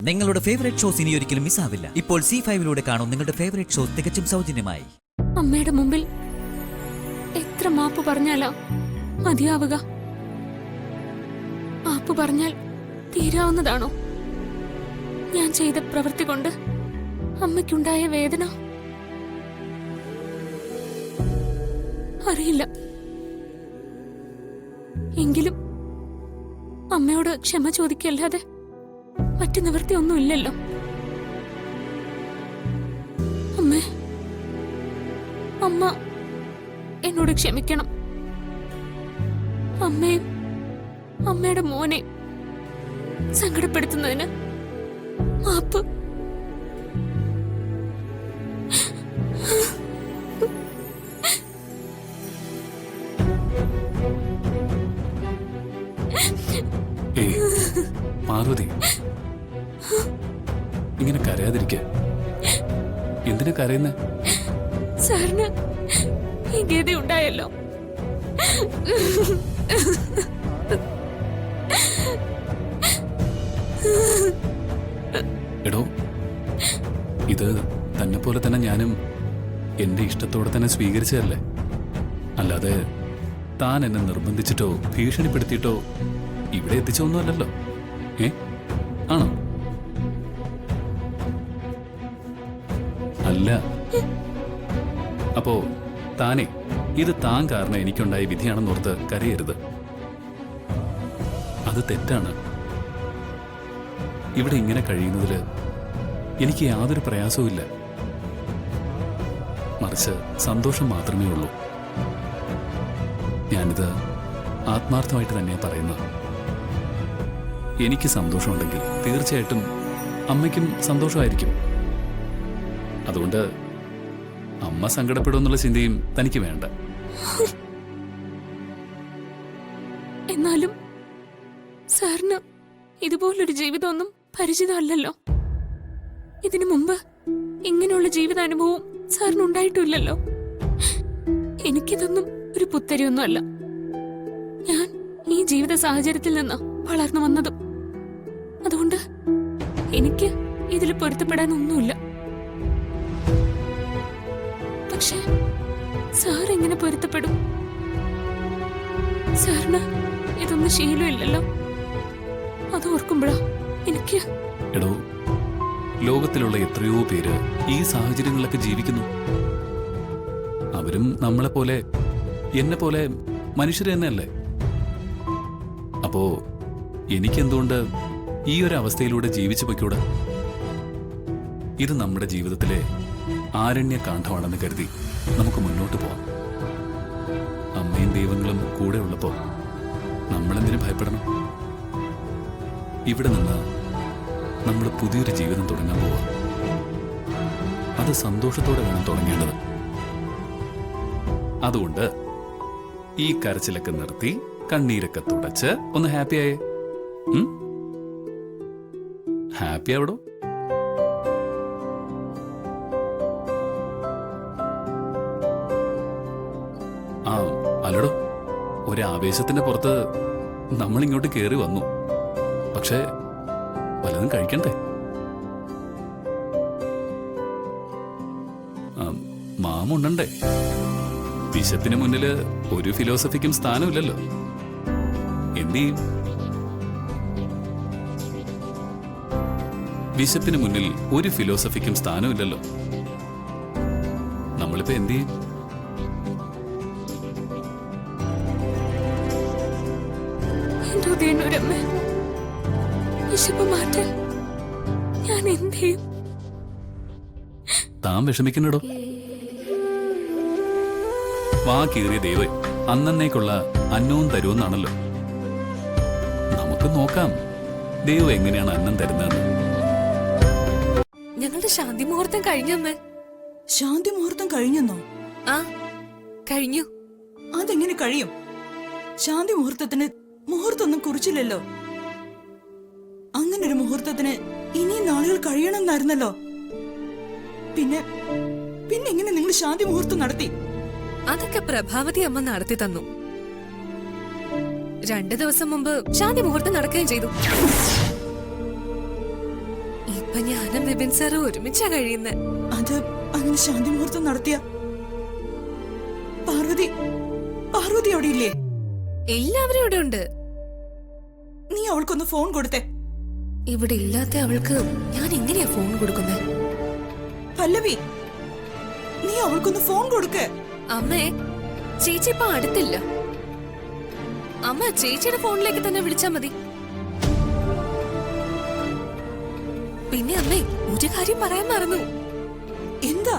നിങ്ങളുടെ favourite shows ഇനി ഒരിക്കലും മിസ്സാവില്ല. ഇപ്പോൾ C5 കാണും നിങ്ങളുടെ ഫേവറേറ്റ് ഷോസ് തികച്ചും സൗജന്യമായി. അമ്മയുടെ മുമ്പിൽ എത്ര മാപ്പ് പറഞ്ഞാലാ മതിയാവുക? മാപ്പ് പറഞ്ഞാൽ തീരാവുന്നതാണോ? ഞാൻ ചെയ്ത പ്രവൃത്തി കൊണ്ട് അമ്മയ്ക്കുണ്ടായ വേദന അറിയില്ല. എങ്കിലും അമ്മയോട് ക്ഷമ ചോദിക്കല്ലാതെ മറ്റു നിവൃത്തി ഒന്നുമില്ലല്ലോ. അമ്മേ, അമ്മ എന്നോട് ക്ഷമിക്കണം. അമ്മയും അമ്മയുടെ മോനെ സങ്കടപ്പെടുത്തുന്നതിന് മാപ്പ്. പാർവതി, ഇങ്ങനെ കരയാതിരിക്ക. എന്തിനാ കരയുന്നേ? സാറിന് ഈ ഗതി ഉണ്ടായല്ലോ. എടോ, ഇത് തന്നെ പോലെ തന്നെ ഞാനും എന്റെ ഇഷ്ടത്തോടെ തന്നെ സ്വീകരിച്ചതല്ലേ. അല്ലാതെ താൻ എന്നെ നിർബന്ധിച്ചിട്ടോ ഭീഷണിപ്പെടുത്തിയിട്ടോ ഇവിടെ എത്തിച്ചൊന്നുമല്ലല്ലോ. ആണോ? അല്ല. അപ്പോ താനേ ഇത് താൻ കാരണം എനിക്കുണ്ടായ വിധിയാണെന്നോർത്ത് കരയരുത്. അത് തെറ്റാണ്. ഇവിടെ ഇങ്ങനെ കഴിയുന്നതില് എനിക്ക് യാതൊരു പ്രയാസവും ഇല്ല. മറിച്ച് സന്തോഷം മാത്രമേ ഉള്ളൂ. ഞാനിത് ആത്മാർത്ഥമായിട്ട് തന്നെയാണ് പറയുന്നത്. എനിക്ക് സന്തോഷമുണ്ടെങ്കിൽ തീർച്ചയായിട്ടും അമ്മയ്ക്കും സന്തോഷമായിരിക്കും. അതുകൊണ്ട് അമ്മ സങ്കടപ്പെടുമെന്നുള്ള ചിന്തയും തനിക്ക് വേണ്ട. എന്നാലും സാറിന് ഇതുപോലൊരു ജീവിതമൊന്നും പരിചിതമല്ലല്ലോ. ഇതിനു മുമ്പ് ഇങ്ങനെയുള്ള ജീവിതാനുഭവം സാറിന് ഉണ്ടായിട്ടില്ലല്ലോ. എനിക്കിതൊന്നും ഒരു പുത്തരിയൊന്നുമല്ല. ഞാൻ ഈ ജീവിത സാഹചര്യത്തിൽ നിന്ന് വളർന്നു വന്നതും. അതുകൊണ്ട് എനിക്ക് ഇതിൽ പൊരുത്തപ്പെടാനൊന്നുമില്ല. പക്ഷേ സാർ എങ്ങനെ പൊരുത്തപ്പെടും? സാറിന് ഇതൊന്നും ശീലമില്ലല്ലോ. അത് ഓർക്കുമ്പോഴാ എനിക്ക്. എടോ, ലോകത്തിലുള്ള എത്രയോ പേര് ഈ സാഹചര്യങ്ങളിലൊക്കെ ജീവിക്കുന്നു. അവരും നമ്മളെ പോലെ എന്നെ പോലെ മനുഷ്യർ തന്നെയല്ലേ. അപ്പോ എനിക്കെന്തുകൊണ്ട് ഈ ഒരു അവസ്ഥയിലൂടെ ജീവിച്ചു പൊയ്ക്കൂടെ? ഇത് നമ്മുടെ ജീവിതത്തിലെ ആരണ്യകാന്ഡമാണെന്ന് കരുതി നമുക്ക് മുന്നോട്ട് പോവാം. അമ്മയും ദൈവങ്ങളും കൂടെ ഉള്ളപ്പോ നമ്മളെന്തിനു ഭയപ്പെടണം? ഇവിടെ നിന്ന് നമ്മൾ പുതിയൊരു ജീവിതം തുടങ്ങാൻ പോവാം. അത് സന്തോഷത്തോടെ വേണം തുടങ്ങേണ്ടത്. അതുകൊണ്ട് ഈ കരച്ചിലൊക്കെ നിർത്തി കണ്ണീരൊക്കെ തുടച്ച് ഒന്ന് ഹാപ്പിയായേ. ഹാപ്പി ആവടോ. ആ അല്ലടോ, ഒരു ആവേശത്തിന്റെ പുറത്ത് നമ്മൾ ഇങ്ങോട്ട് കേറി വന്നു. പക്ഷേ വല്ലതും കഴിക്കണ്ടേ? മാമുണ്ടേ. വിശപ്പിന് മുന്നില് ഒരു ഫിലോസഫിക്കും സ്ഥാനമില്ലല്ലോ. എന്ത് ചെയ്യും? വിശപ്പിന് മുന്നിൽ ഒരു ഫിലോസഫിക്കും സ്ഥാനമില്ലല്ലോ. നമ്മളിപ്പോ എന്ത് ചെയ്യും? ഞാൻ എന്ത് ചെയ്യും? താൻ വിഷമിക്കണ്ടോ. വാ കീറിയ ദൈവ അന്നേക്കുള്ള അന്നവും തരുമെന്നാണല്ലോ. നമുക്ക് നോക്കാം ദൈവം എങ്ങനെയാണ് അന്നം തരുന്നതെന്ന്. ഞങ്ങളുടെ ശാന്തി മുഹൂർത്തം കഴിഞ്ഞമ്മേ. ശാന്തി മുഹൂർത്തം കഴിഞ്ഞെന്നോ? ആ കഴിഞ്ഞു. അതെങ്ങനെ കഴിയും? ശാന്തി മുഹൂർത്തത്തിന് മുഹൂർത്തമൊന്നും കുറിച്ചില്ലല്ലോ. അങ്ങനൊരു മുഹൂർത്തത്തിന് ഇനിയും നാളുകൾ കഴിയണമെന്നായിരുന്നല്ലോ. പിന്നെ പിന്നെ എങ്ങനെ നിങ്ങൾ ശാന്തി മുഹൂർത്തം നടത്തി? അതൊക്കെ പ്രഭാവതി അമ്മ നടത്തി തന്നു. 2 ദിവസം മുമ്പ് ശാന്തി മുഹൂർത്തം നടക്കുകയും ചെയ്തു. ഇപ്പൊ ഞാനും വിപിൻ സാറും ഒരുമിച്ചാ കഴിയുന്നെ. അത് അങ്ങനെ ശാന്തി മുഹൂർത്തം നടത്തിയ പാർവതി പാർവതി അവിടെ ഇല്ലേ? എല്ലാവരും ഇവിടെ ഉണ്ട്. നീ അവൾക്കൊന്ന് ഫോൺ കൊടുത്തേ. ഇവിടെ ഇല്ലാത്ത അവൾക്ക് ഞാൻ എങ്ങനെയാ ഫോൺ കൊടുക്കുന്നത്? പല്ലവി, നീ അവൾക്കൊന്ന് ഫോൺ കൊടുക്ക്. അമ്മേ, ചേച്ചി ഇപ്പൊ അടുത്തില്ല. അമ്മ ചേച്ചിയുടെ ഫോണിലേക്ക് തന്നെ വിളിച്ചാ മതി. പിന്നെ അമ്മേ, ഒരു കാര്യം പറയാൻ മറന്നു. എന്താ?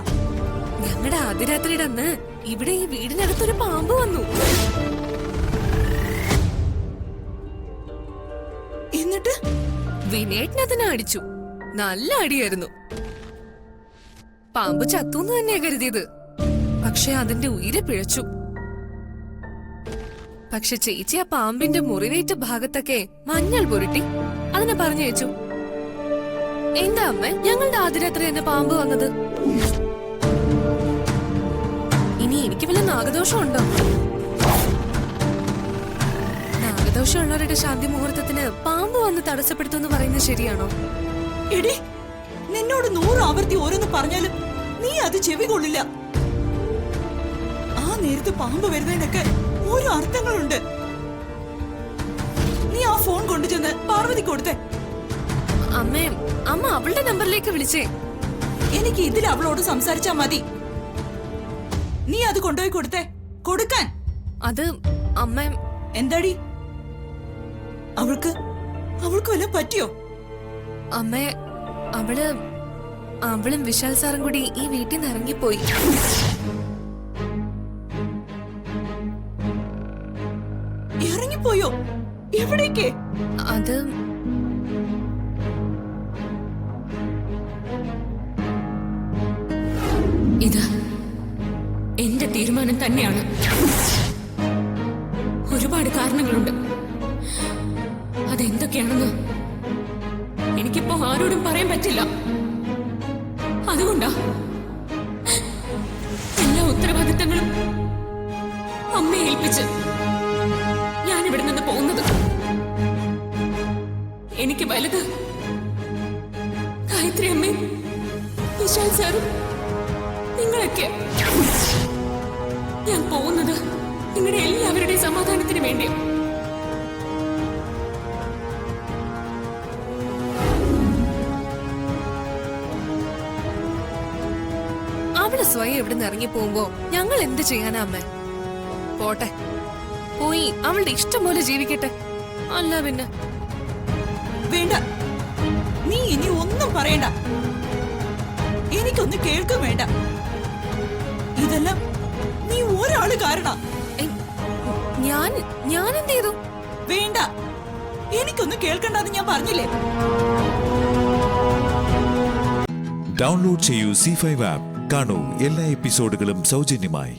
ഞങ്ങളുടെ ആദ്യരാത്രിയുടെ അന്ന് ഇവിടെ ഈ വീടിനകത്തൊരു പാമ്പ് വന്നു. എന്നിട്ട് വിനേട്ടനതിനെ അടിച്ചു. നല്ല അടിയായിരുന്നു. പാമ്പ് ചത്തൂന്ന് തന്നെയാ കരുതിയത്. പക്ഷെ അതിന്റെ ഉയിര് പിഴച്ചു. പക്ഷെ ചേച്ചി ആ പാമ്പിന്റെ മുറിവേറ്റ ഭാഗത്തൊക്കെ മഞ്ഞൾ പുരട്ടി അതിനെ പറഞ്ഞയച്ചു. എന്താ അമ്മ, ഞങ്ങളുടെ ആദ്യരാത്രി തന്നെ പാമ്പ് വന്നത്? ഇനി എനിക്ക് വല്ല നാഗദോഷം ഉണ്ടോ? നാഗദോഷമുള്ളവരുടെ ശാന്തി മുഹൂർത്തത്തിന് പാമ്പ് വന്ന് തടസ്സപ്പെടുത്തുമെന്ന് പറയുന്നത് ശരിയാണോ? എടി, നിന്നോട് 100 ആവർത്തി ഓരോന്ന് പറഞ്ഞാലും നീ അത് ചെവി കൊള്ളില്ല. ആ നേരത്ത് പാമ്പ് വരുന്നതിനൊക്കെ ഓരോ അർത്ഥങ്ങളുണ്ട്. നീ ആ ഫോൺ കൊണ്ടുചെന്ന് പാർവതി കൊടുത്തേ. അമ്മേ, അമ്മ അവളുടെ നമ്പറിലേക്ക് വിളിച്ചേ. എനിക്ക് ഇതിൽ അവളോട് സംസാരിച്ചാ മതി. നീ അത് കൊണ്ടുപോയി കൊടുത്തേ. കൊടുക്കാൻ. അത് അമ്മ. എന്താടി, അവൾക്ക് വല്ല പറ്റിയോ? അമ്മേ, അവളും വിശാൽ സാറും കൂടി ഈ വീട്ടിൽ നിന്ന് ഇറങ്ങിപ്പോയി. ഇറങ്ങിപ്പോയോ? എവിടേക്ക്? അത് ഇത് എന്റെ തീരുമാനം തന്നെയാണ്. ഒരുപാട് കാരണങ്ങളുണ്ട്. അതെന്തൊക്കെയാണെന്ന് എനിക്കിപ്പോ ആരോടും പറയാൻ പറ്റില്ല. അതുകൊണ്ടാ എല്ലാ ഉത്തരവാദിത്തങ്ങളും അമ്മയെ ഏൽപ്പിച്ച് ഞാൻ ഇവിടെ നിന്ന് പോകുന്നത്. എനിക്ക് വലുത് ഗായത്രി അമ്മയും വിശാൽ സാറും നിങ്ങളൊക്കെ. ഞാൻ പോകുന്നത് നിങ്ങളുടെ എല്ലാവരുടെയും സമാധാനത്തിന് വേണ്ടി. അവള് സ്വയം ഇവിടെ നിന്ന് ഇറങ്ങി പോകുമ്പോ ഞങ്ങൾ എന്ത് ചെയ്യാനാ അമ്മ? പോട്ടെ, പോയി അവളുടെ ഇഷ്ടം പോലെ ജീവിക്കട്ടെ. അല്ല പിന്നെ. വേണ്ട, നീ ഇനി ഒന്നും പറയണ്ട. എനിക്കൊന്ന് കേൾക്കും വേണ്ട. ഇതെല്ലാം നീ ഒരാള് കാരണം. ഞാൻ എന്ത് ചെയ്തു? വേണ്ട, എനിക്കൊന്ന് കേൾക്കണ്ടെന്ന് ഞാൻ പറഞ്ഞില്ലേ? ഡൗൺലോഡ് ചെയ്യൂ C5 ആപ്പ്. കാണൂ എല്ലാ എപ്പിസോഡുകളും സൗജന്യമായി.